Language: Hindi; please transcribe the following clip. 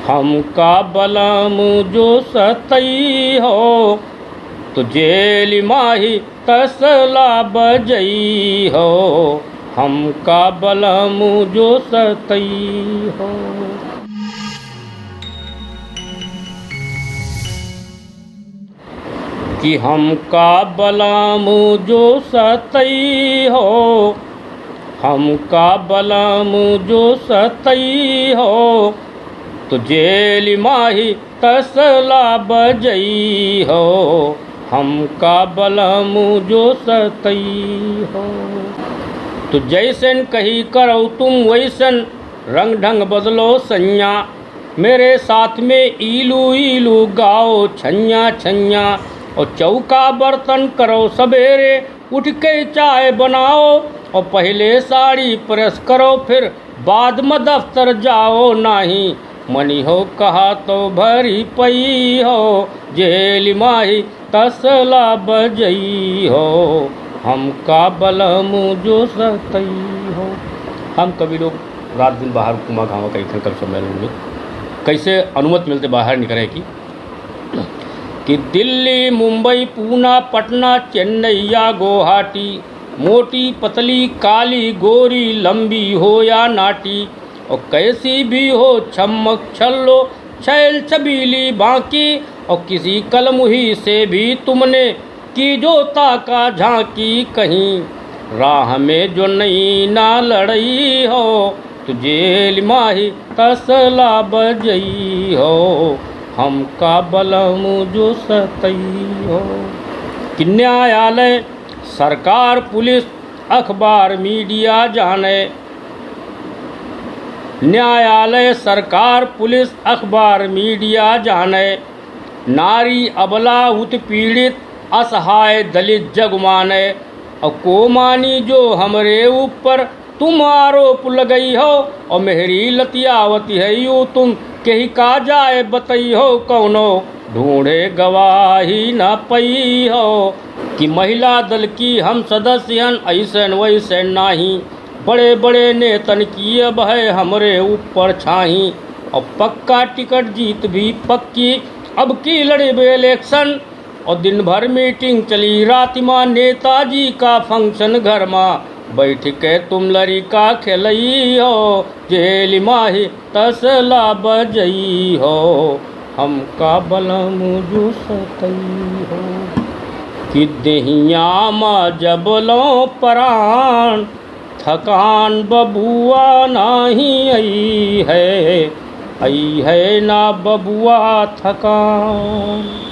हमका बलम जो सतई हो तो जेल माही तसला बजई हो। हमका बलम जो सतई हो। कि हमका बलम जो सतई हो, हमका बलम जो सतई हो तो जेल माही तसला बजई हो। हमका बलम जो सतई हो। तो जैसन कही करो तुम वैसन रंग ढंग बदलो सैया। मेरे साथ में ईलू ईलू गाओ छन्या छन्या। और चौका बर्तन करो सवेरे उठ के चाय बनाओ। और पहले साड़ी प्रेस करो फिर बाद में दफ्तर जाओ। नहीं मनी हो कहा तो भरी पई हो जेल माही तसला बजई हो। हमका बलम जो सतई हो। हम कभी लोग रात दिन बाहर घुमा घामा कैसे कर सम्मेलन में कैसे अनुमति मिलते बाहर निकले कि दिल्ली मुंबई पूना पटना चेन्नई या गुवाहाटी। मोटी पतली काली गोरी लंबी हो या नाटी। और कैसी भी हो छमक छल्लो छैल छबीली बाकी। और किसी कलमुही से भी तुमने की जो ताका झांकी कहीं। राह में जो नई ना लड़ई हो तो जेल माही तसला बजई हो। हमका बलम जो सतई हो। कि न्यायालय सरकार पुलिस अखबार मीडिया जाने। न्यायालय सरकार पुलिस अखबार मीडिया जाने। नारी अबला उत्पीड़ित असहाय दलित जग माने। और कोमानी जो हमरे ऊपर तुम आरोप लगई हो। और मेहरी लतियावती है यू तुम कही का जाए बतई हो। कौनो ढूंढे गवाही न पई हो। कि महिला दल की हम सदस्यन ऐसन वैसन नाही। बड़े बड़े नेतन की अब है हमरे ऊपर छाही। और पक्का टिकट जीत भी पक्की अब की लड़े इलेक्शन। और दिन भर मीटिंग चली रात माँ नेताजी का फंक्शन घर माँ। बैठ के तुम लड़का खेलई हो जेल माही तसला बजई हो। हमका बलम जो सतई हो। कि देहिया माँ जबलो प्राण थकान बबुआ नहीं आई है ना बबुआ थकान।